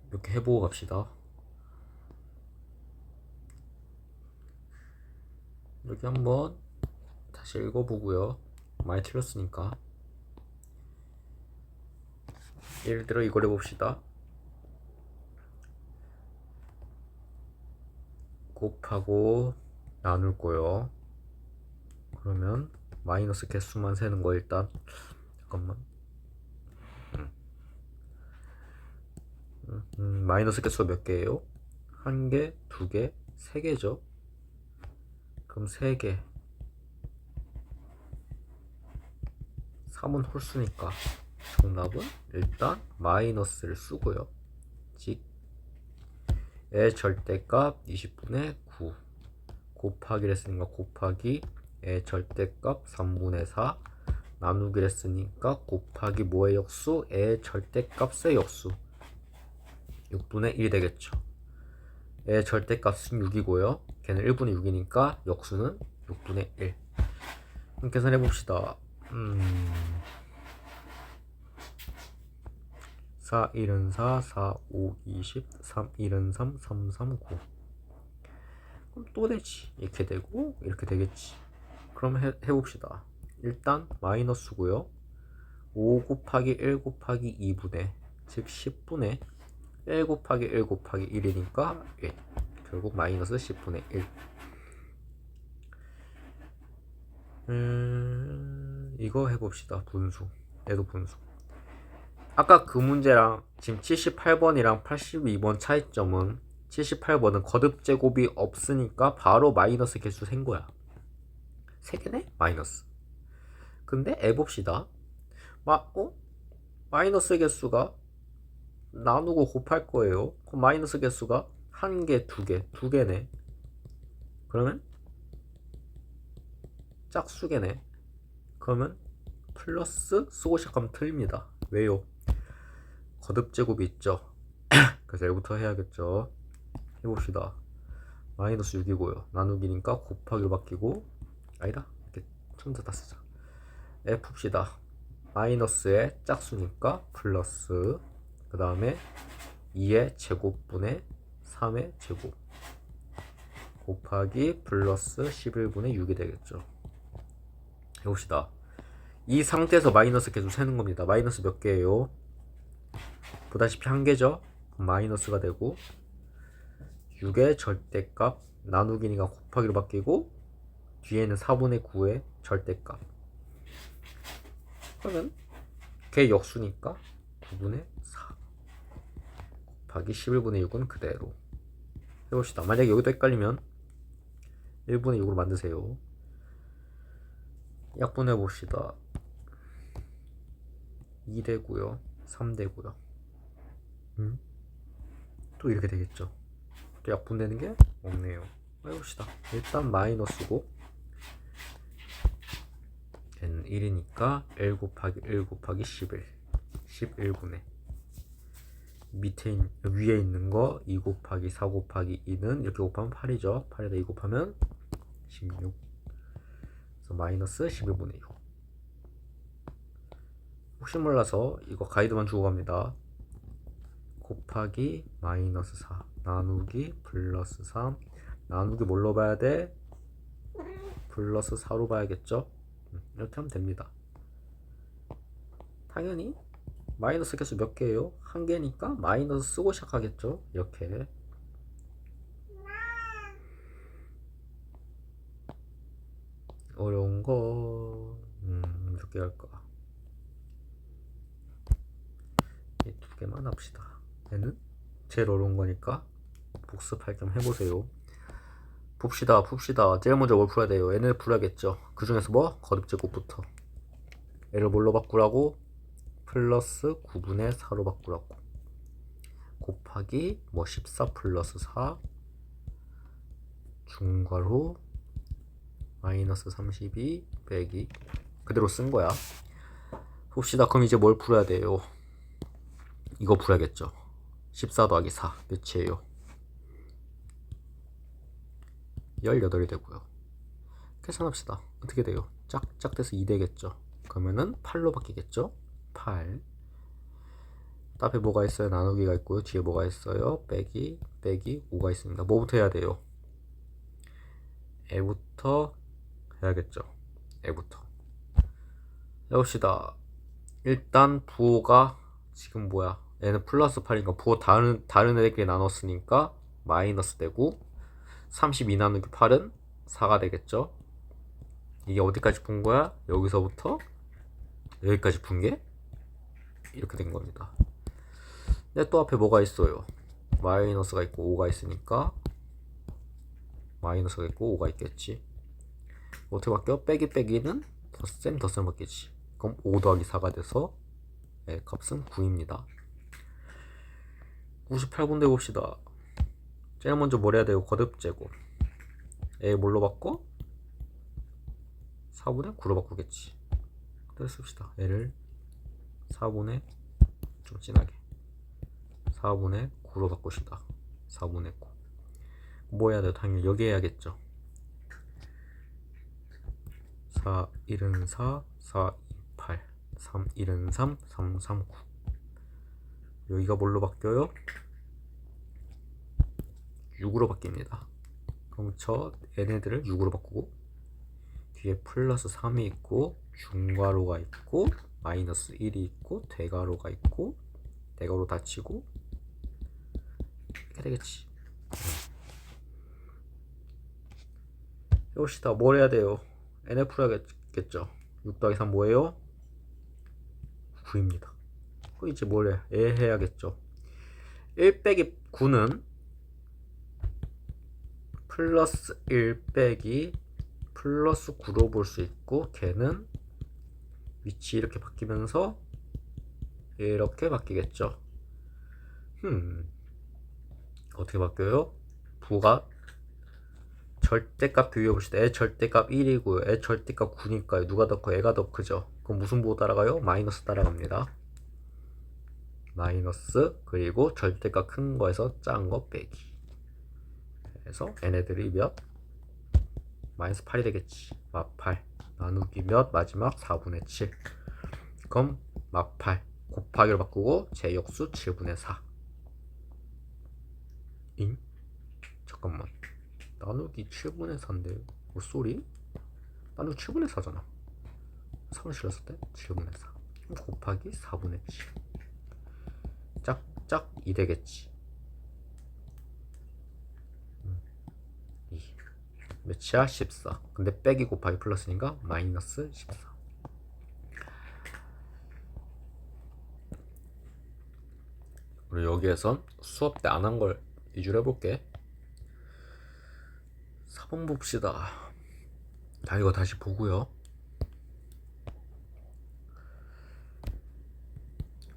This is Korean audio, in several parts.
이렇게 해보고 갑시다. 이렇게 한번 다시 읽어보고요. 많이 틀렸으니까. 예를 들어 이걸 해봅시다. 곱하고 나눌 거요. 그러면 마이너스 개수만 세는 거 일단. 잠깐만. 마이너스 개수가 몇 개예요? 한 개, 두 개, 세 개죠. 그럼 세 개. 3은 홀수니까 정답은 일단 마이너스를 쓰고요. 즉 의 절대값 20분의 9 곱하기를 했으니까 곱하기 의 절대값 3분의 4 나누기를 했으니까 곱하기 뭐의 역수? 의 절대값의 역수 6분의 1 되겠죠. 의 절대값은 6이고요. 걔는 1분의 6이니까 역수는 6분의 1. 그럼 계산해 봅시다. 4, 1은 4, 4, 5, 20, 3, 1은 3, 3, 3, 9. 그럼 또 되지. 이렇게 되고 이렇게 되겠지. 그럼 해봅시다. 일단 마이너스고요. 5 곱하기 1 곱하기 2분의 즉 10분의 1 곱하기 1 곱하기 1이니까 1. 결국 마이너스 10분의 1. 이거 해봅시다. 분수. 얘도 분수. 아까 그 문제랑 지금 78번이랑 82번 차이점은 78번은 거듭제곱이 없으니까 바로 마이너스 개수 센 거야. 3개네? 마이너스. 근데 해봅시다. 마이너스 개수가 나누고 곱할 거예요. 그럼 마이너스 개수가 한 개, 두 개, 두 개네. 그러면 짝수개네. 그러면 플러스 쓰고 시작하면 틀립니다. 왜요? 거듭제곱이 있죠. 그래서 얘부터 해야겠죠. 해봅시다. 마이너스 6이고요. 나누기니까 곱하기로 바뀌고 아니다. 이렇게 처음부터 다 쓰자. 풉시다. 마이너스의 짝수니까 플러스 그 다음에 2의 제곱분의 3의 제곱 곱하기 플러스 11분의 6이 되겠죠. 해봅시다. 이 상태에서 마이너스 계속 세는 겁니다. 마이너스 몇 개예요? 보다시피 한 개죠. 마이너스가 되고 6의 절대값 나누기니까 곱하기로 바뀌고 뒤에는 4분의 9의 절대값. 그러면 걔 역수니까 9분의 4 곱하기 11분의 6은 그대로. 해봅시다. 만약에 여기도 헷갈리면 1분의 6으로 만드세요. 약분해 봅시다. 2 되고요. 3 되고요. 또 이렇게 되겠죠. 또 약분되는 게 없네요. 해봅시다. 일단 마이너스고 n 1이니까 1 곱하기 1 곱하기 11 11분의 밑에 위에 있는 거 2 곱하기 4 곱하기 2는 이렇게 곱하면 8이죠. 8에다 2 곱하면 16. 그래서 마이너스 11분의 6. 혹시 몰라서 이거 가이드만 주고 갑니다. 곱하기 마이너스 4 나누기 플러스 3 나누기 뭘로 봐야 돼? 플러스 4로 봐야겠죠? 이렇게 하면 됩니다. 당연히 마이너스 개수 몇 개예요? 한 개니까 마이너스 쓰고 시작하겠죠? 이렇게. 어려운 거 몇 개 할까? 이 두 개만 합시다. 얘는 제일 어려운 거니까 복습할 겸 해보세요. 봅시다. 제일 먼저 뭘 풀어야 돼요? n을 풀어야겠죠. 그 중에서 뭐? 거듭제곱부터. 얘를 뭘로 바꾸라고? 플러스 9분의 4로 바꾸라고. 곱하기 뭐 14 플러스 4 중괄호 마이너스 32 빼기 그대로 쓴 거야. 봅시다. 그럼 이제 뭘 풀어야 돼요? 이거 풀어야겠죠. 14 더하기 4 몇이에요? 18이 되고요. 계산합시다. 어떻게 돼요? 짝짝 돼서 2 되겠죠. 그러면은 8로 바뀌겠죠. 8 또 앞에 뭐가 있어요? 나누기가 있고요. 뒤에 뭐가 있어요? 빼기 5가 있습니다. 뭐부터 해야 돼요? 애부터 해야겠죠. 애부터 해봅시다. 일단 부호가 지금 뭐야? 얘는 플러스 8이니까 부호 다른 애들끼리 나눴으니까 마이너스 되고 32 나누기 8은 4가 되겠죠. 이게 어디까지 푼 거야? 여기서부터 여기까지 푼 게 이렇게 된 겁니다. 근데 또 앞에 뭐가 있어요? 마이너스가 있고 5가 있으니까 마이너스가 있고 5가 있겠지. 어떻게 바뀌어? 빼기는 덧셈 바뀌지. 그럼 5 더하기 4가 돼서 네, 값은 9입니다. 98분 대봅시다. 제일 먼저 뭘 해야 돼요? 거듭제곱. A 뭘로 바꿔? 4분의 9로 바꾸겠지. 그래서 씁시다. 얘를 4분의 좀 진하게 4분의 9로 바꿉시다. 4분의 9. 뭐 해야 돼요? 당연히 여기 해야겠죠. 4, 1은 4, 4, 2, 8, 3, 1은 3, 3, 3, 9. 여기가 뭘로 바뀌어요? 6으로 바뀝니다. 그럼 저 얘네들을 6으로 바꾸고 뒤에 플러스 3이 있고 중괄호가 있고 마이너스 1이 있고 대괄호가 있고 대괄호 닫히고 이렇게 되겠지. 해봅시다. 뭘 해야 돼요? NF 해야겠죠. 6 더하기 3 뭐예요? 9입니다. 그 이제 뭘 해? 해야겠죠. 1 빼기 9는 플러스 1 빼기 플러스 9로 볼 수 있고 걔는 위치 이렇게 바뀌면서 이렇게 바뀌겠죠. 어떻게 바뀌어요? 부가 절대값 비교해봅시다. 애 절대값 1이고요. 애 절대값 9니까요. 누가 더 커? 애가 더 크죠. 그럼 무슨 부호 따라가요? 마이너스 따라갑니다. 마이너스 그리고 절대값 큰 거에서 작은 거 빼기. 그래서 얘네들이 몇? 마이너스 8이 되겠지. 마8 나누기 몇? 마지막 4분의 7. 그럼 마8 곱하기로 바꾸고 제역수 7분의 4. 잉? 잠깐만. 나누기 7분의 4인데 소리? 나누기 7분의 4잖아. 3을 실었을 때 7분의 4 곱하기 4분의 7 짝짝 2 되겠지. 2 몇이야? 14. 근데 빼기 곱하기 플러스니까 마이너스 14. 그리고 여기에선 수업 때 안 한 걸 위주로 해볼게. 4번 봅시다. 자, 이거 다시 보고요.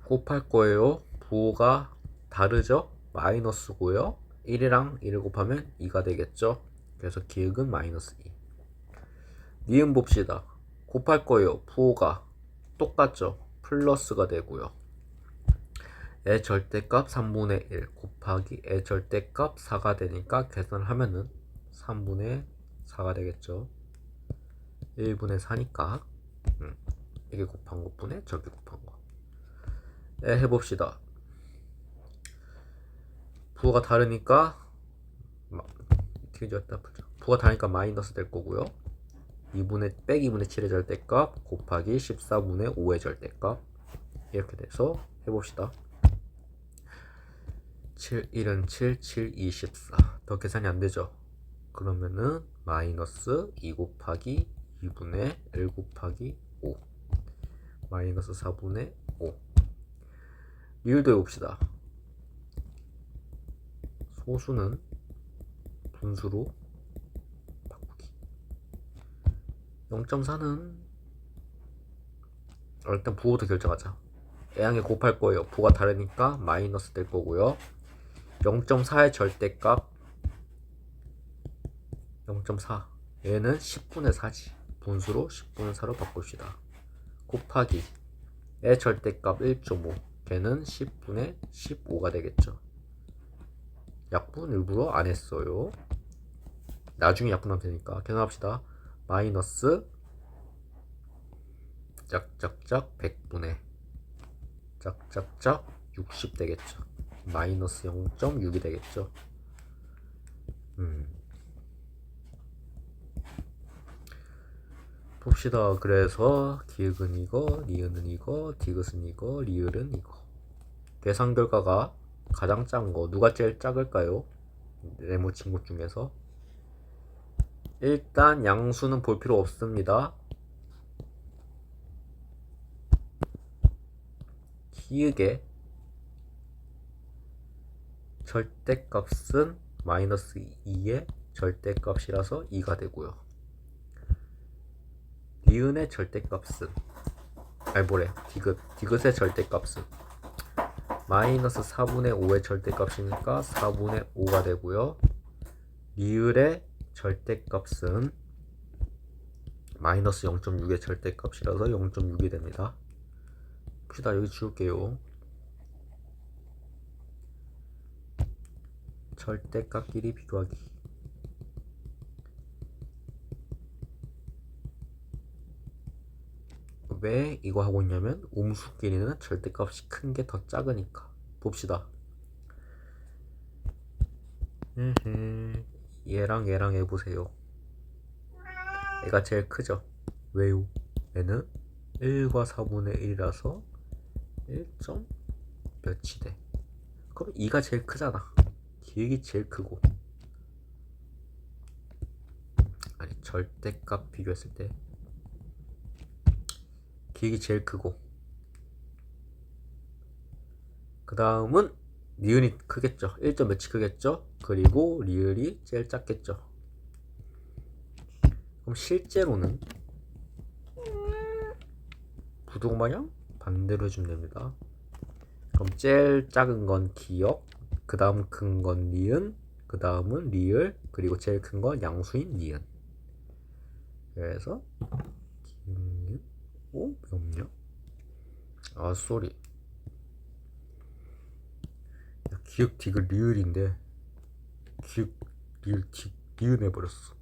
곱할 거예요. 부호가 다르죠? 마이너스고요. 1이랑 1을 곱하면 2가 되겠죠? 그래서 기억은 마이너스 2. 니은 봅시다. 곱할 거예요. 부호가 똑같죠? 플러스가 되고요. 의 절대값 3분의 1 곱하기 의 절대값 4가 되니까 계산을 하면은 3분의 4가 되겠죠. 1분의 4니까 이게 곱한 것분에 저기 곱한 거. 해봅시다. 부호가 다르니까 부호가 다르니까 마이너스 될 거고요. 2분의 빼기 2분의 7의 절대값 곱하기 14분의 5의 절대값 이렇게 돼서 해봅시다. 7, 1은 7, 7, 24. 더 계산이 안 되죠. 그러면은 마이너스 2 곱하기 2분의 1 곱하기 5 마이너스 4분의 5. 리을도 해봅시다. 소수는 분수로 바꾸기. 0.4는 일단 부호도 결정하자. 애양에 곱할 거예요. 부호가 다르니까 마이너스 될 거고요. 0.4의 절대값 0.4 얘는 10분의 4지. 분수로 10분의 4로 바꿉시다. 곱하기 의 절대값 1.5 걔는 10분의 15가 되겠죠. 약분 일부러 안 했어요. 나중에 약분하면 되니까 계산합시다. 마이너스 짝짝짝 100분의 짝짝짝 60 되겠죠. 마이너스 0.6이 되겠죠. 봅시다. 그래서 기역은 이거, 니은은 이거, 디귿은 이거, 리을은 이거. 계산 결과가 가장 작은 거 누가 제일 작을까요? 네모 친구 중에서 일단 양수는 볼 필요 없습니다. 기역의 절대값은 마이너스 2의 절대값이라서 2가 되고요. 니은의 절대값은 디귿의 절대값은 마이너스 4분의 5의 절대값이니까 4분의 5가 되고요. 리을의 절대값은 마이너스 0.6의 절대값이라서 0.6이 됩니다. 봅시다. 여기 지울게요. 절대값끼리 비교하기. 왜 이거 하고 있냐면 음수끼리는 절대값이 큰 게 더 작으니까. 봅시다. 얘랑 얘랑 해보세요. 얘가 제일 크죠? 왜요? 얘는 1과 4분의 1이라서 1점 몇이 돼? 그럼 2가 제일 크잖아. 기획이 제일 크고. 아니 절대값 비교했을 때 기획이 제일 크고, 그 다음은 리을이 크겠죠. 1점 몇이 크겠죠. 그리고 리을이 제일 작겠죠. 그럼 실제로는 부동방향 반대로 해주면 됩니다. 그럼 제일 작은 건 기역, 그 다음 큰 건 니은, 그 다음은 리을, 그리고 제일 큰 건 양수인 니은. 그래서 기역, 오? 왜 없냐? 아 쏘리. 기역 디귿 리을인데 기역 리을 니은 해버렸어.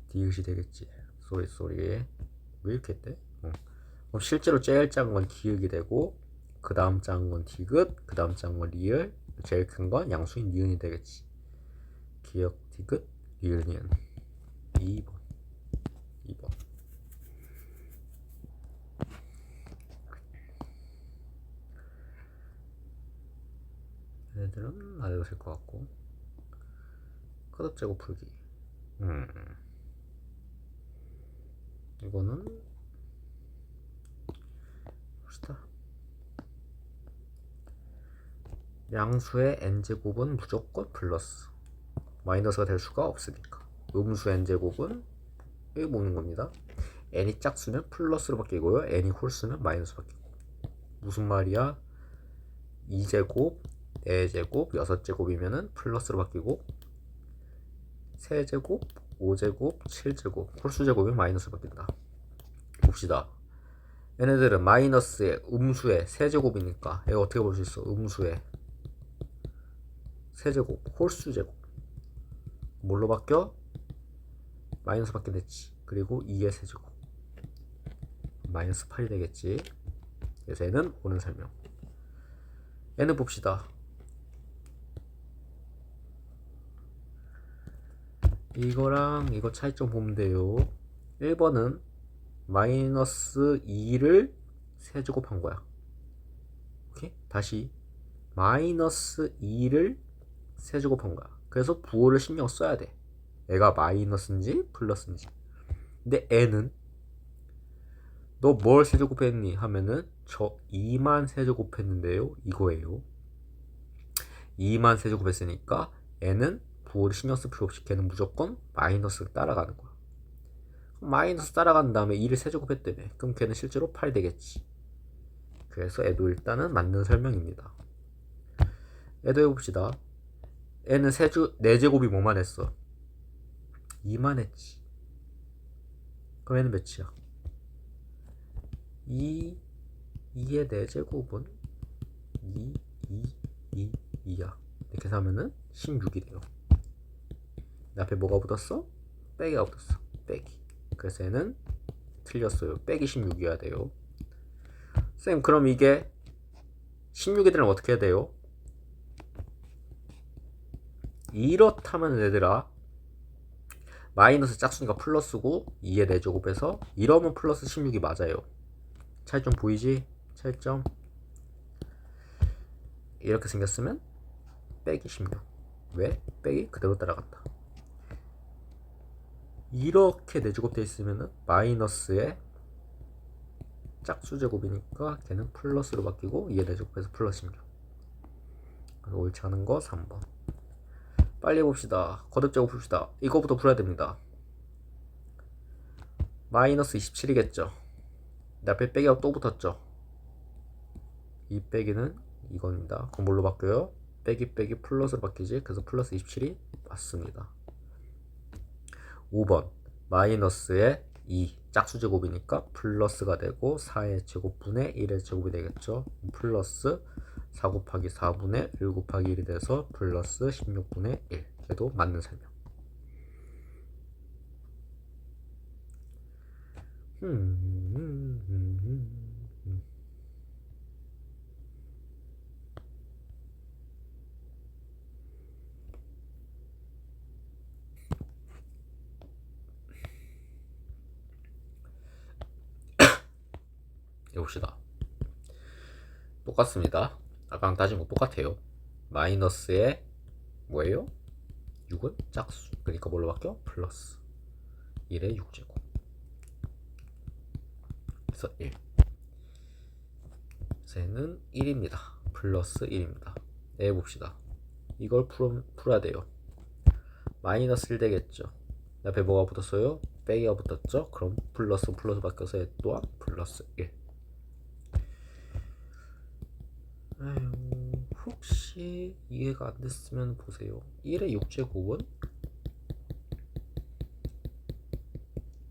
디귿이 되겠지. 쏘리. 왜 이렇게 했대? 그럼 실제로 제일 작은 건 기역이 되고, 그 다음 작은 건 디귿, 그 다음 작은 건 리을, 제일 큰 건 양수인 니은이 되겠지. 기역 디귿 리을 니은. 2번. 얘네들은 안 해도 될 것 같고. 컷업 제곱 풀기. 이거는 봅시다. 양수의 n제곱은 무조건 플러스, 마이너스가 될 수가 없으니까. 음수 n제곱은 여기 먹는 겁니다. n이 짝수면 플러스로 바뀌고요, n이 홀수면 마이너스로 바뀌고. 무슨 말이야? 2제곱, 4제곱, 6제곱이면은 플러스로 바뀌고, 3제곱, 5제곱, 7제곱, 홀수제곱이 마이너스로 바뀐다. 봅시다. 얘네들은 마이너스의 음수의 세제곱이니까 이거 어떻게 볼 수 있어? 음수의 세제곱, 홀수제곱. 뭘로 바뀌어? 마이너스 밖에 됐지. 그리고 2의 세제곱, 마이너스 8이 되겠지. 그래서 얘는 옳은 설명. 얘는 봅시다. 이거랑 이거 차이점 보면 돼요. 1번은 마이너스 2를 세제곱한 거야. 오케이? 다시 마이너스 2를 세제곱한 거야. 그래서 부호를 신경 써야 돼. 얘가 마이너스인지 플러스인지. 근데 n은 너 뭘 세제곱했니? 하면은 저 2만 세제곱했는데요. 이거예요. 2만 세제곱했으니까 n은 부호를 신경 쓸 필요 없이 걔는 무조건 마이너스 따라가는 거야. 마이너스 따라간 다음에 2를 세제곱했다며. 그럼 걔는 실제로 8이 되겠지. 그래서 얘도 일단은 맞는 설명입니다. 얘도 해봅시다. 얘는 4제곱이 뭐만 했어? 2만 했지. 그럼 얘는 몇이야? 2의 4제곱은 2야. 이렇게 하면은 16이 돼요. 앞에 뭐가 붙었어? 빼기가 붙었어. 빼기. 그래서 얘는 틀렸어요. 빼기 16이어야 돼요. 쌤 그럼 이게 16이 되면 어떻게 해야 돼요? 이렇다면 얘들아 마이너스 짝수니까 플러스고 2의 4제곱에서 이러면 플러스 16이 맞아요. 차이점 보이지? 차이점 이렇게 생겼으면 빼기 16. 왜? 빼기 그대로 따라간다. 이렇게 4제곱 돼 있으면 마이너스의 짝수 제곱이니까 걔는 플러스로 바뀌고 2의 4제곱에서 플러스 16. 그래서 옳지 않은 거 3번. 빨리 해봅시다. 거듭 제곱 봅시다. 이거부터 풀어야 됩니다. 마이너스 27이겠죠. 내 앞에 빼기가 또 붙었죠. 이 빼기는 이겁니다. 그럼 뭘로 바뀌어요? 빼기 빼기 플러스로 바뀌지. 그래서 플러스 27이 맞습니다. 5번 마이너스의 2 짝수 제곱이니까 플러스가 되고 4의 제곱분의 1의 제곱이 되겠죠. 플러스 4 곱하기 4분의 1 곱하기 1이 돼서 플러스 16분의 1. 얘도 맞는 설명. 해봅시다. 똑같습니다. 아까랑 따진 거 똑같아요. 마이너스의 뭐예요? 6은 짝수. 그러니까 뭘로 바뀌어? 플러스 1의 6제곱. 그래서 1. 쟤는 1입니다. 플러스 1입니다. 해봅시다. 이걸 풀어야 돼요. 마이너스 1 되겠죠. 옆에 뭐가 붙었어요? 빼기가 붙었죠. 그럼 플러스 바뀌어서 얘 또한 플러스 1. 아유, 혹시 이해가 안 됐으면 보세요. 1의 6제곱은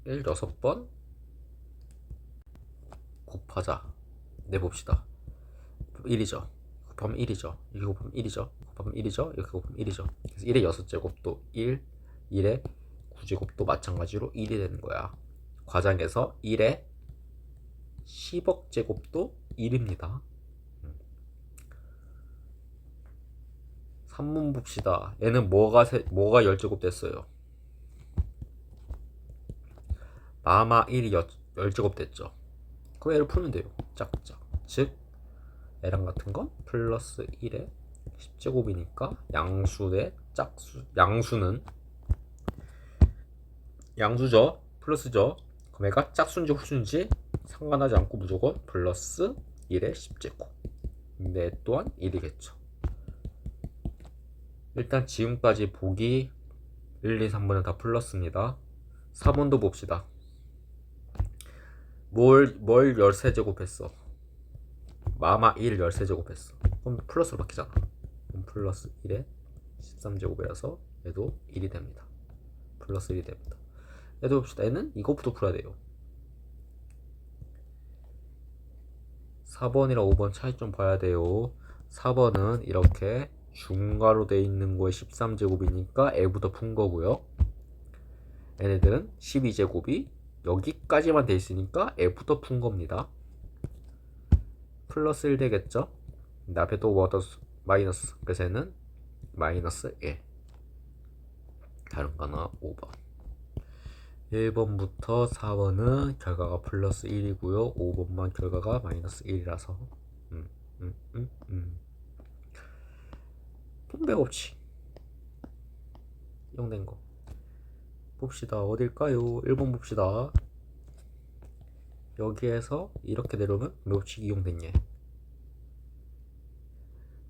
1 6번 곱하자. 내봅시다. 1이죠. 곱하면 1이죠. 이렇게 곱하면 1이죠. 곱하면 1이죠. 이렇게 곱하면 1이죠. 그래서 1의 6제곱도 1, 1의 9제곱도 마찬가지로 1이 되는 거야. 과장에서 1의 10억 제곱도 1입니다. 3문 봅시다. 얘는 뭐가 10제곱 됐어요? 마마 1이 10제곱 됐죠. 그럼 얘를 풀면 돼요. 짝짝. 즉 얘랑 같은 건 플러스 1의 10제곱이니까 양수의 짝수, 양수죠. 플러스죠. 그럼 얘가 짝수인지 홀수인지 상관하지 않고 무조건 플러스 1의 10제곱. 근데 또한 1이겠죠. 일단 지금까지 보기 1, 2, 3번은 다 풀렀습니다. 4번도 봅시다. 뭘 13제곱 했어? 마마 1 13제곱 했어. 그럼 플러스로 바뀌잖아. 그럼 플러스 1에 13제곱이라서 얘도 1이 됩니다. 플러스 1이 됩니다. 얘도 봅시다. 얘는 이것부터 풀어야 돼요. 4번이랑 5번 차이점 봐야 돼요. 4번은 이렇게 중괄호 돼 있는 거에 13제곱이니까 L부터 푼 거고요. 얘네들은 12제곱이 여기까지만 돼 있으니까 F부터 푼 겁니다. 플러스 1 되겠죠? 근데 앞에 또 뭐가 마이너스. 그래서 얘는 마이너스 1. 다른 거나 5번. 1번부터 4번은 결과가 플러스 1이고요. 5번만 결과가 마이너스 1이라서 분배 법칙 이용된 거 봅시다. 어딜까요? 1번 봅시다. 여기에서 이렇게 내려오면 분배 법칙 이용됐냐?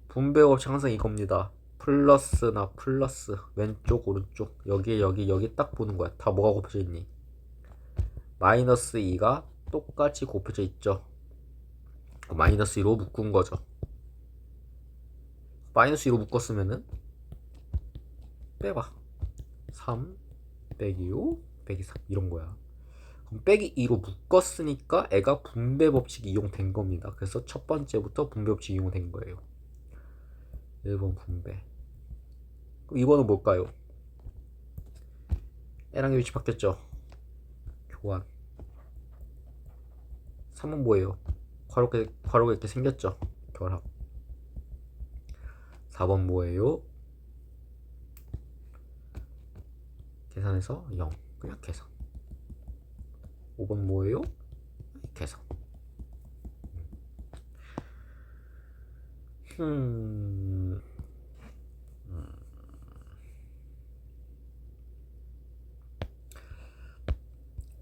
분배 법칙 항상 이겁니다. 플러스나 플러스 왼쪽 오른쪽 여기 딱 보는 거야. 다 뭐가 곱해져 있니? 마이너스 2가 똑같이 곱해져 있죠. 마이너스 2로 묶은 거죠. 마이너스 2로 묶었으면은 빼봐. 3 빼기 5 빼기 3 이런 거야. 그럼 빼기 2로 묶었으니까 애가 분배 법칙이 이용된 겁니다. 그래서 첫 번째부터 분배 법칙이 이용된 거예요. 1번 분배. 그럼 2번은 뭘까요? 애랑 위치 바뀌었죠. 교환. 3은 뭐예요? 괄호가 이렇게 생겼죠. 결합. 4번 뭐예요? 계산해서 0. 그냥 계산. 5번 뭐예요? 계산.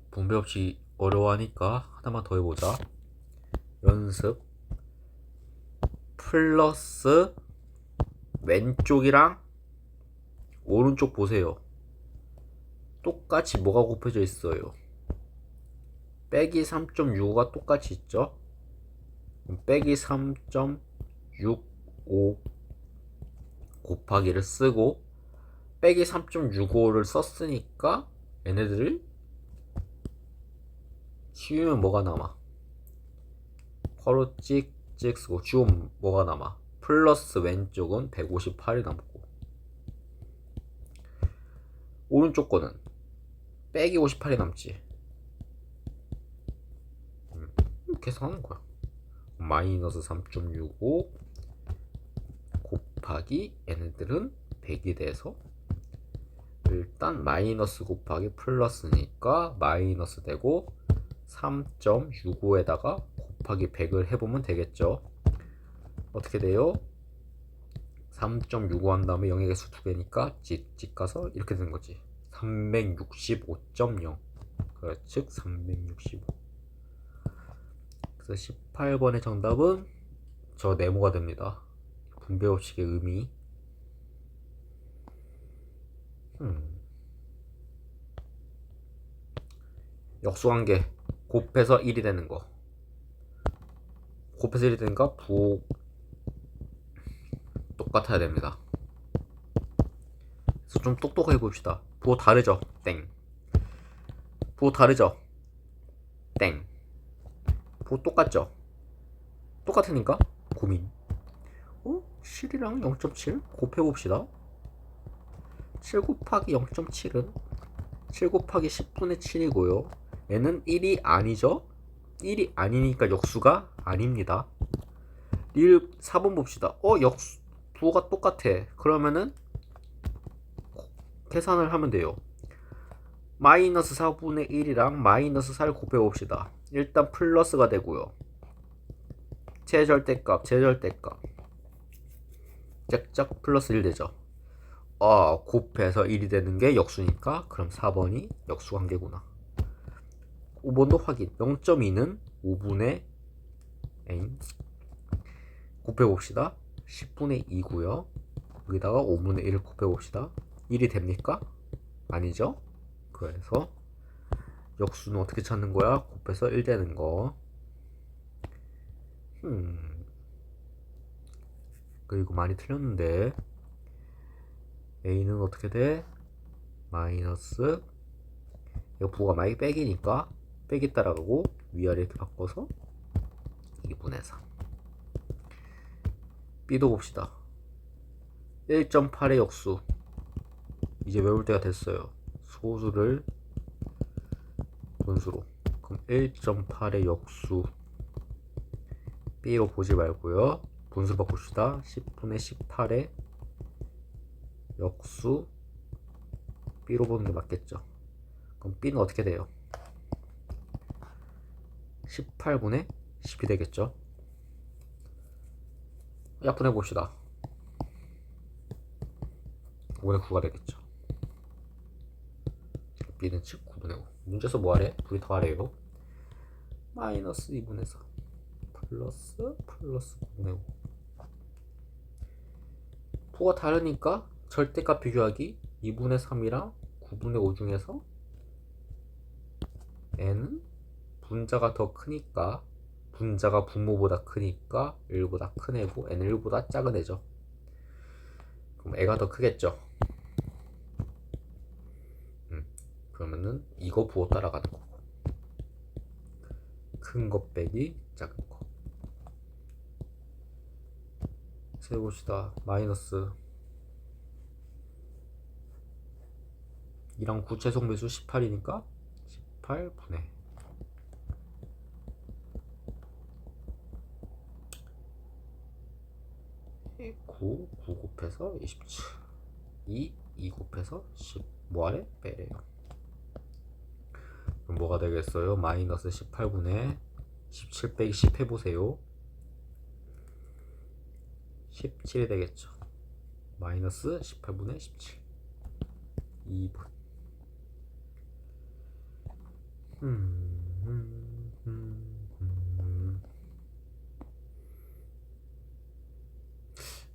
분배 없이 어려워하니까 하나만 더 해보자. 연습 플러스 왼쪽이랑 오른쪽 보세요. 똑같이 뭐가 곱해져 있어요? 빼기 3.65가 똑같이 있죠? 빼기 3.65 곱하기를 쓰고 빼기 3.65를 썼으니까 얘네들을 지우면 뭐가 남아? 괄호 찍찍 쓰고 지우면 뭐가 남아? 플러스 왼쪽은 158이 남고 오른쪽 거는 빼기 58이 남지. 계산하는 거야. 마이너스 3.65 곱하기 얘네들은 100이 돼서 일단 마이너스 곱하기 플러스니까 마이너스 되고 3.65에다가 곱하기 100을 해보면 되겠죠. 어떻게 돼요? 3.65 한 다음에 0의 개수 2개니까 찍찍 가서 이렇게 되는 거지. 365.0. 즉 365. 그래서 18번의 정답은 저 네모가 됩니다. 분배법칙의 의미. 역수관계 곱해서 1이 되는 거. 곱해서 1이 되는 거 부호 똑같아야 됩니다. 그래서 좀 똑똑하게 봅시다. 부호 다르죠? 땡. 부호 다르죠? 땡. 부호 똑같죠? 똑같으니까 고민. 7이랑 0.7 곱해봅시다. 7 곱하기 0.7은 7 곱하기 10분의 7이고요. 얘는 1이 아니죠? 1이 아니니까 역수가 아닙니다. 4번 봅시다. 역수 부호가 똑같아. 그러면은 계산을 하면 돼요. 마이너스 4분의 1이랑 마이너스 4를 곱해봅시다. 일단 플러스가 되고요. 제절대값 짝짝 플러스 1 되죠. 곱해서 1이 되는 게 역수니까 그럼 4번이 역수관계구나. 5번도 확인. 0.2는 5분의 n 곱해봅시다. 10분의 2고요. 여기다가 5분의 1을 곱해봅시다. 1이 됩니까? 아니죠? 그래서 역수는 어떻게 찾는 거야? 곱해서 1 되는 거. 그리고 많이 틀렸는데 a는 어떻게 돼? 마이너스 이거 부호가 만약에 빼기니까 빼기 따라가고 위아래 이렇게 바꿔서 2분의 3. b도 봅시다. 1.8의 역수 이제 외울 때가 됐어요. 소수를 분수로. 그럼 1.8의 역수 b로 보지 말고요. 분수로 바꿉시다. 10분의 18의 역수 b로 보는 게 맞겠죠. 그럼 b는 어떻게 돼요? 18분의 10이 되겠죠. 약분해 봅시다. 5분의 9가 되겠죠. b는 즉 9분의 5. 문제에서 뭐하래? 둘이 더하래요. 마이너스 2분의 4 플러스 9분의 5. 부호가 다르니까 절대값 비교하기 2분의 3이랑 9분의 5 중에서 n은 분자가 더 크니까 분자가 분모보다 크니까 1보다 큰 애고 n은 1보다 작은 애죠. 그럼 애가 더 크겠죠. 그러면은 이거 부호 따라가는 거고 큰 거 빼기 작은 거. 세봅시다. 마이너스 2랑 9 최소배수 18이니까 18분의 9 곱해서 27 2 곱해서 10 뭐하래? 빼래요. 그럼 뭐가 되겠어요? 마이너스 18분의 17 빼기 10 해보세요. 17이 되겠죠. 마이너스 18분의 17 2분.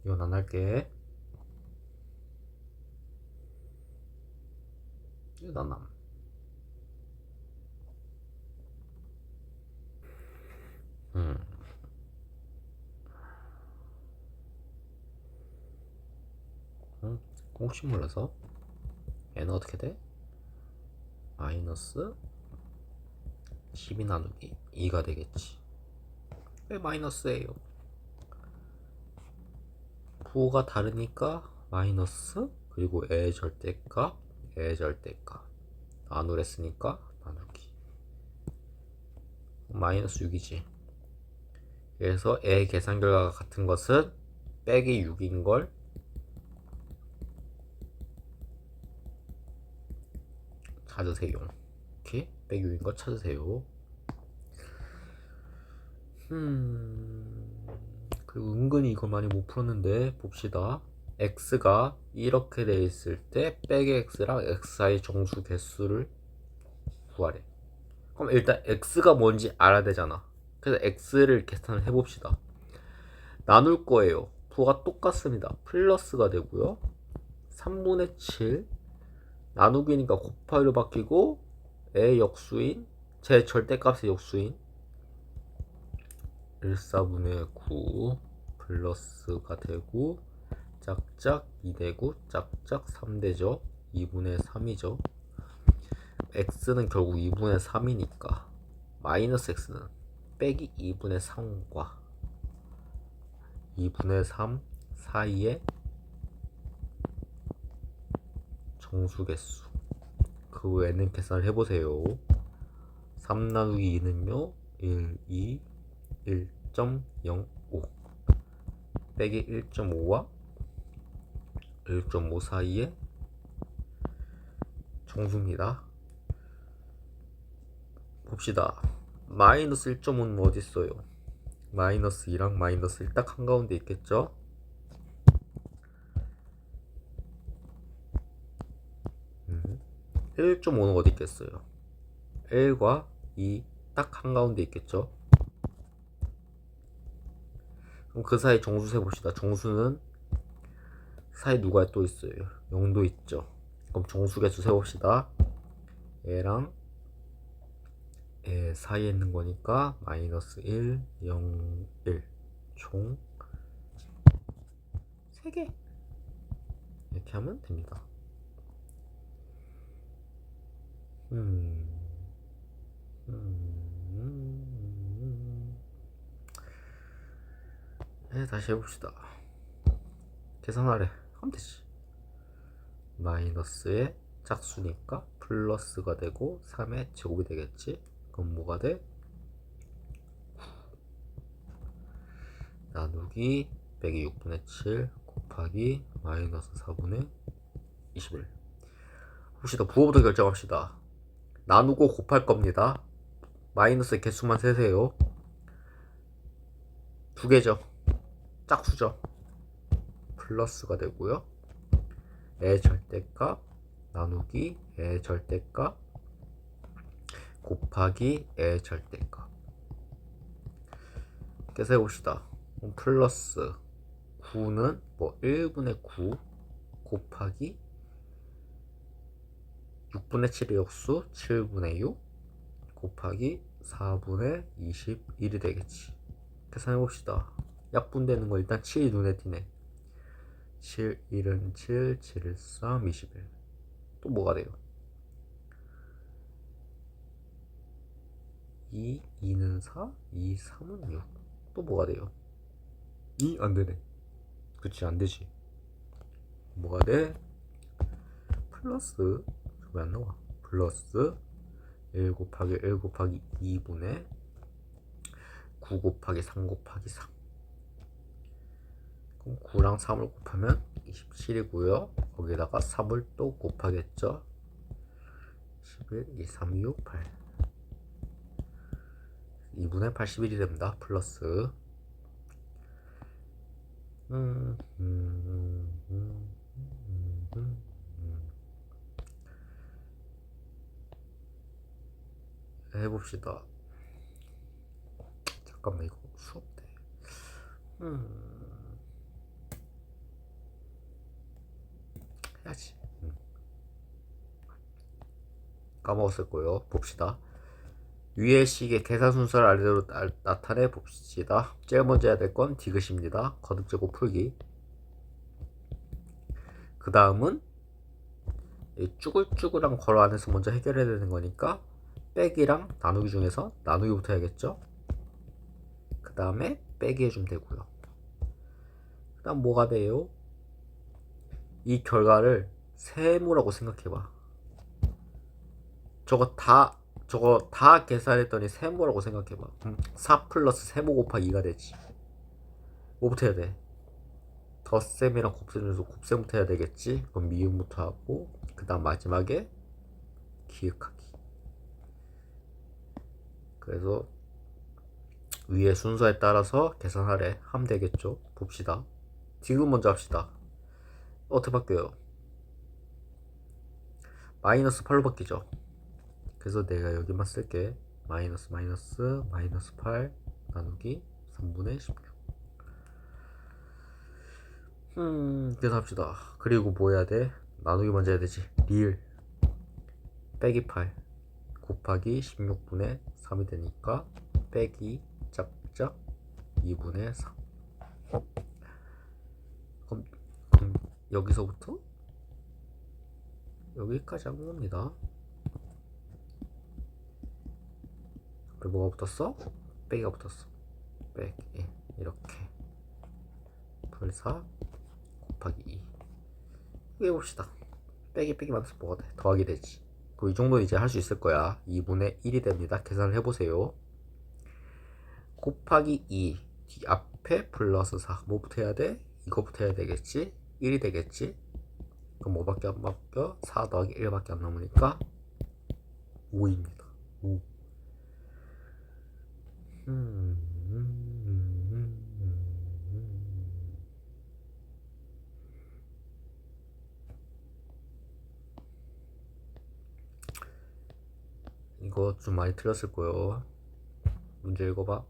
이건 안 할게. 이건 안 함. 혹시 몰라서 얘는 어떻게 돼? 마이너스 12 나누기 2가 되겠지. 왜 마이너스예요? 부호가 다르니까 마이너스, 그리고 의 절대값 나누랬으니까 나누기 마이너스 6이지. 그래서 의 계산 결과가 같은 것은 빼기 6인 걸 찾으세요. 이렇게 빼기 6인 걸 찾으세요. 그리고 은근히 이걸 많이 못 풀었는데 봅시다. x가 이렇게 돼 있을 때 빼기 x랑 xi 정수 개수를 구하래. 그럼 일단 x가 뭔지 알아야 되잖아. 그래서 x를 계산을 해봅시다. 나눌 거예요. 부가 똑같습니다. 플러스가 되고요. 3분의 7 나누기니까 곱하기로 바뀌고 의 역수인 제 절대값의 역수인 1/4분의 9 플러스가 되고 짝짝 2 되고 짝짝 3 되죠. 2분의 3이죠. x는 결국 2분의 3이니까 마이너스 x는 빼기 2분의 3과 2분의 3 사이의 정수개수. 그 외에는 계산을 해보세요. 3 나누기 2는요 1, 2, 1.05 빼기 1.5와 1.5 사이의 정수입니다. 봅시다. 마이너스 1.5는 어디 있어요? 마이너스 2랑 마이너스 1 딱 한가운데 있겠죠? 음. 1.5는 어디 있겠어요? 1과 2 딱 한가운데 있겠죠? 그럼 그 사이 정수 세봅시다. 정수는 사이 누가 또 있어요? 0도 있죠. 그럼 정수 개수 세봅시다. 얘랑 얘 사이에 있는 거니까 마이너스 1, 0, 1 총 3개 이렇게 하면 됩니다. 네, 다시 해봅시다. 계산하래 하면 되지. 마이너스의 짝수니까 플러스가 되고 3의 제곱이 되겠지. 그럼 뭐가 돼? 나누기 빼기 6분의 7 곱하기 마이너스 4분의 21. 봅시다. 부호부터 결정합시다. 나누고 곱할 겁니다. 마이너스 개수만 세세요. 두 개죠. 짝수죠. 플러스가 되고요. 의 절대값 나누기 의 절대값 곱하기 의 절대값. 계산해 봅시다. 플러스 9는 뭐 1분의 9 곱하기 6분의 7의 역수 7분의 6 곱하기 4분의 21이 되겠지. 계산해 봅시다. 약분되는 거 일단 7이 눈에 띄네. 7, 1은 7, 7, 1, 3, 21. 또 뭐가 돼요? 2, 2는 4, 2, 3은 6. 또 뭐가 돼요? 2 안 되네. 그치, 안 되지. 뭐가 돼? 플러스, 왜 안 나와? 플러스 1 곱하기 1 곱하기 2분의 9 곱하기 3 곱하기 3. 그럼 9랑 3을 곱하면 27이고요. 거기다가 3을 또 곱하겠죠. 11, 2, 3, 2, 6, 8. 2분의 81이 됩니다. 플러스 해봅시다. 잠깐만 이거 수업 때 해야지. 까먹었을 거예요. 봅시다. 위의 식의 계산 순서를 아래로 나타내 봅시다. 제일 먼저 해야 될 건 디귿입니다. 거듭제곱 풀기. 그 다음은 쭈글쭈글한 괄호 안에서 먼저 해결해야 되는 거니까 빼기랑 나누기 중에서 나누기부터 해야겠죠. 그 다음에 빼기 해주면 되고요. 그 다음 뭐가 돼요? 이 결과를 세모라고 생각해봐. 저거 다 계산했더니 세모라고 생각해봐. 4 플러스 세모 곱하기 2가 되지. 뭐부터 해야 돼? 덧셈이랑 곱셈에서 곱셈부터 해야 되겠지. 그럼 미음부터 하고 그 다음 마지막에 기억하기. 그래서 위의 순서에 따라서 계산하래 하면 되겠죠. 봅시다. 지금 먼저 합시다. 어떻게 바뀌어요? 마이너스 8로 바뀌죠. 그래서 내가 여기만 쓸게. 마이너스 8 나누기 3분의 16. 계산합시다. 그리고 뭐 해야 돼? 나누기 먼저 해야 되지. 리을 빼기 8 곱하기 16분의 3이 되니까 빼기 짝짝 2분의 3. 그럼 여기서부터 여기까지 한 겁니다. 앞에 뭐가 붙었어? 빼기가 붙었어. 빼기 이렇게 불 4 곱하기 2. 이거 해봅시다. 빼기 만들어서 뭐가 돼? 더하기 되지. 이 정도는 이제 할 수 있을 거야. 2분의 1이 됩니다. 계산을 해보세요. 곱하기 2 뒤 앞에 플러스 4 뭐부터 해야 돼? 이거부터 해야 되겠지. 1이 되겠지. 그럼 뭐밖에 안 바뀌어? 4 더하기 1밖에 안 남으니까 5입니다. 5. 이거 좀 많이 틀렸을 거예요. 문제 읽어봐.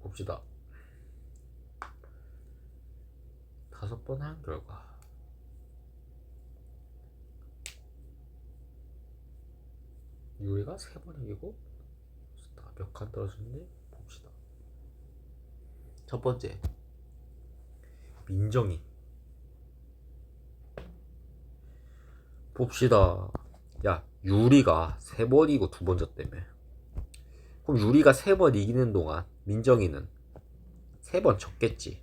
봅시다. 5번 한 결과. 유리가 3번 이기고 몇 칸 떨어졌는지 봅시다. 첫 번째, 민정이. 봅시다. 야, 유리가 3번 이기고 2번 졌다며. 그럼 유리가 3번 이기는 동안 민정이는 3번 졌겠지.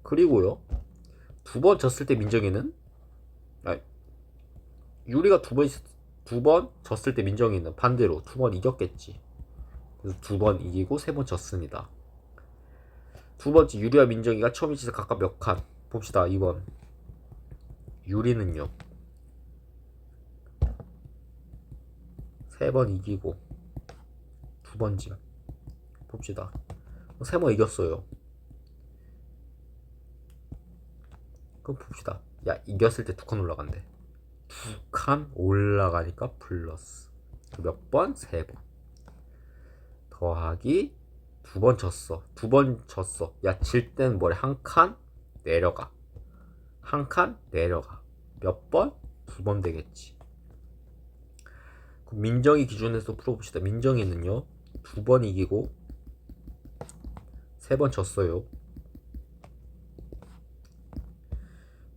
그리고요, 2번 졌을 때 민정이는 유리가 2번 졌을 때 민정이는 반대로 2번 이겼겠지. 그래서 2번 이기고 3번 졌습니다. 두 번째, 유리와 민정이가 처음 위치에서 각각 몇 칸? 봅시다. 2번 유리는요 3번 이기고 2번 짐. 봅시다. 3번 이겼어요. 그럼 봅시다. 야, 이겼을 때 2칸 올라간대. 2칸 올라가니까 플러스 몇 번? 3번 더하기 2번 졌어. 2번 졌어. 야, 질 때는 뭐래? 한 칸 내려가. 한 칸 내려가. 몇 번? 2번 되겠지. 그럼 민정이 기준에서 풀어봅시다. 민정이는요 2번 이기고 3번 졌어요.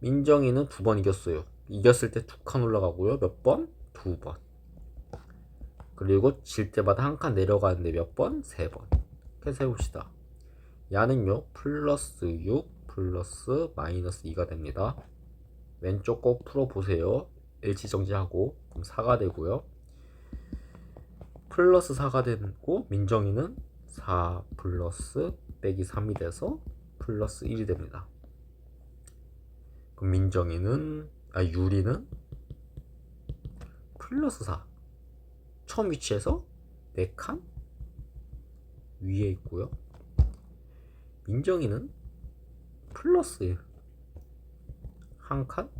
민정이는 2번 이겼어요. 이겼을 때 2칸 올라가고요. 몇 번? 2번. 그리고 질 때마다 한 칸 내려가는데 몇 번? 3번. 그래서 해봅시다. 야는요 플러스 6 플러스 마이너스 2가 됩니다. 왼쪽 거 풀어보세요. 일치 정지하고 그럼 4가 되고요. 플러스 4가 되고 민정이는 4 플러스 빼기 3이 돼서 플러스 1이 됩니다. 그럼 유리는 플러스 4 처음 위치에서 4칸 위에 있고요. 민정이는 플러스 1칸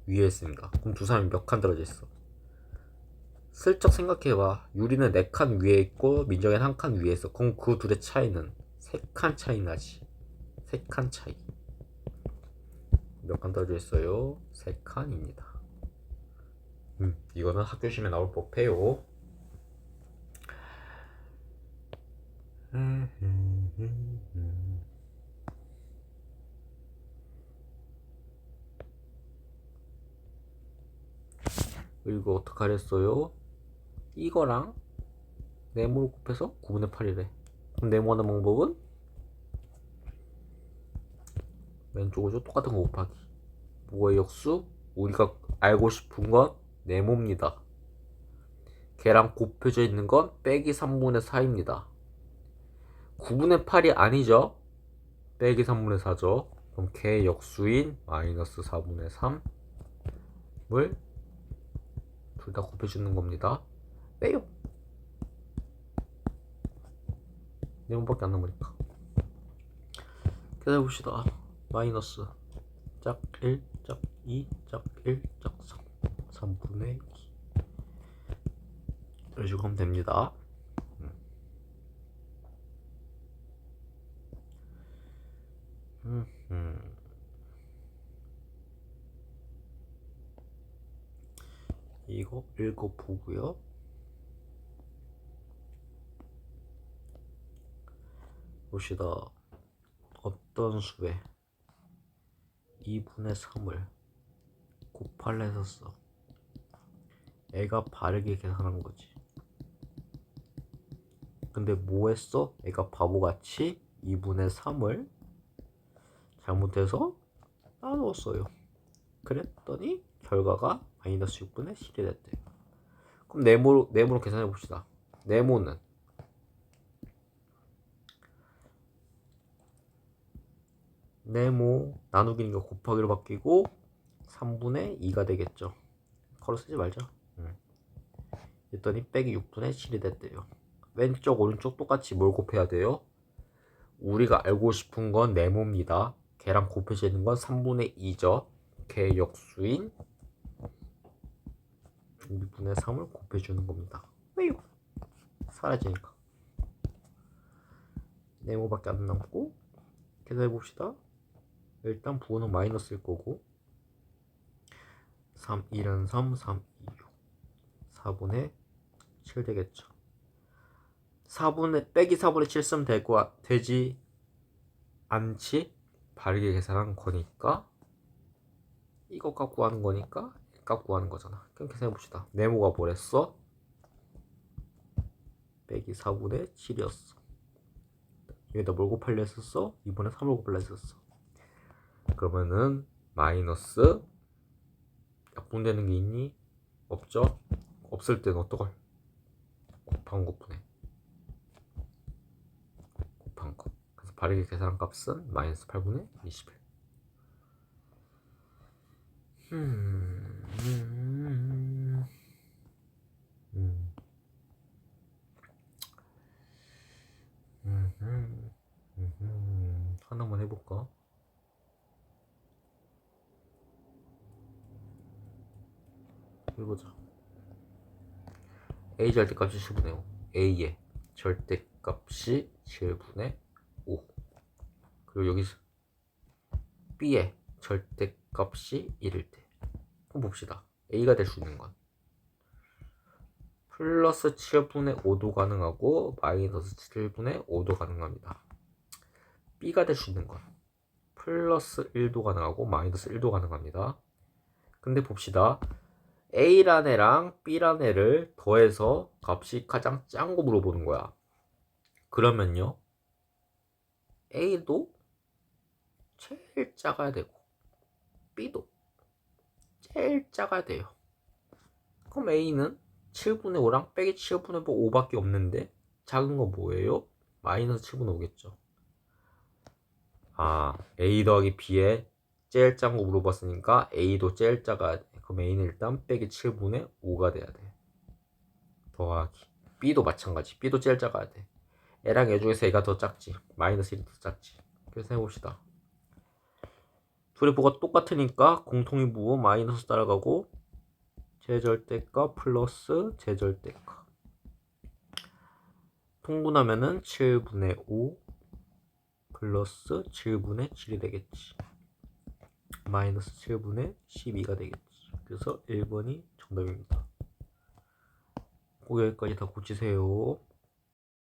위에 있습니다. 그럼 두 사람이 몇 칸 떨어져 있어? 슬쩍 생각해봐. 유리는 4칸 위에 있고 민정이는 1칸 위에 있어. 그럼 그 둘의 차이는 3칸 차이 나지. 3칸 차이. 몇 칸 떨어져 있어요? 3칸입니다. 이거는 학교 시험에 나올 법해요. 그리고 어떡하랬어요? 이거랑 네모를 곱해서 9분의 8이래. 그럼 네모하는 방법은 왼쪽 오죠? 똑같은 거 곱하기. 뭐의 역수? 우리가 알고 싶은 건 네모입니다. 걔랑 곱해져 있는 건 빼기 3분의 4입니다. 9분의 8이 아니죠? 빼기 3분의 4죠. 그럼 걔의 역수인 마이너스 4분의 3을 둘 다 곱해주는 겁니다. 빼요. 네모밖에 안 남으니까. 계산해봅시다. 마이너스 짝 1, 짝 2, 짝 1, 짝 3 3분의 2 이런 식으로 하면 됩니다. 이거 읽어보고요. 봅시다. 어떤 수에 2분의 3을 곱할라 했었어. 애가 바르게 계산한 거지. 근데 뭐 했어? 애가 바보같이 2분의 3을 잘못해서 나누었어요. 그랬더니 결과가 마이너스 6분의 7이 됐대. 그럼 네모로 계산해 봅시다. 네모는 네모 나누기니까 곱하기로 바뀌고 3분의 2가 되겠죠. 걸어 쓰지 말자. 그랬더니 빼기 6분의 7이 됐대요. 왼쪽 오른쪽 똑같이 뭘 곱해야 돼요? 우리가 알고 싶은 건 네모입니다. 걔랑 곱해져 있는 건 3분의 2죠. 걔 역수인 2분의 3을 곱해주는 겁니다. 왜요? 사라지니까. 네모밖에 안 남고 계산해봅시다. 일단 부호는 마이너스일 거고 3, 1은 3, 3, 2, 6 4분의 7 되겠죠. 4분의 빼기 4분의 7 쓰면 되지 않지? 바르게 계산한 거니까 이거 갖고 하는 거니까 갖고 하는 거잖아. 그럼 계산해 봅시다. 네모가 뭐랬어? 빼기 4분의 7이었어. 여기다 뭘 곱하려 했었어? 2분의 3을 곱하려 했었어. 그러면은 마이너스 약분되는 게 있니? 없죠? 없을 때는 어떡할? 곱한 것분에 곱한 것. 그래서 바르게 계산한 값은 마이너스 8분의 21. 하나만 해볼까? 해보자. A 절대값이 7분의 5. A의 절대값이 7분의 5. 그리고 여기서 B의 절대값이 1일 때. 한번 봅시다. A가 될 수 있는 건 플러스 7분의 5도 가능하고 마이너스 7분의 5도 가능합니다. B가 될 수 있는 건 플러스 1도 가능하고 마이너스 1도 가능합니다. 근데 봅시다. A란 애랑 B란 애를 더해서 값이 가장 작은 거 물어보는 거야. 그러면요 A도 제일 작아야 되고 B도 제일 작아야 돼요. 그럼 A는 7분의 5랑 빼기 7분의 5밖에 없는데 작은 거 뭐예요? 마이너스 7분의 5겠죠. 아, A 더하기 B에 제일 작은 거 물어봤으니까 A도 제일 작아야 돼. 그럼 A는 일단 빼기 7분의 5가 돼야 돼. 더하기 B도 마찬가지. B도 제일 작아야 돼. A랑 얘 중에서 A가 더 작지. 마이너스 1이 더 작지. 그래서 해봅시다. 둘의 부가 똑같으니까 공통의 부 마이너스 따라가고 제절대값 플러스 제절대값 통분하면은 7분의 5 플러스 7분의 7이 되겠지. 마이너스 7분의 12가 되겠지. 그래서 1번이 정답입니다. 여기까지 다 고치세요.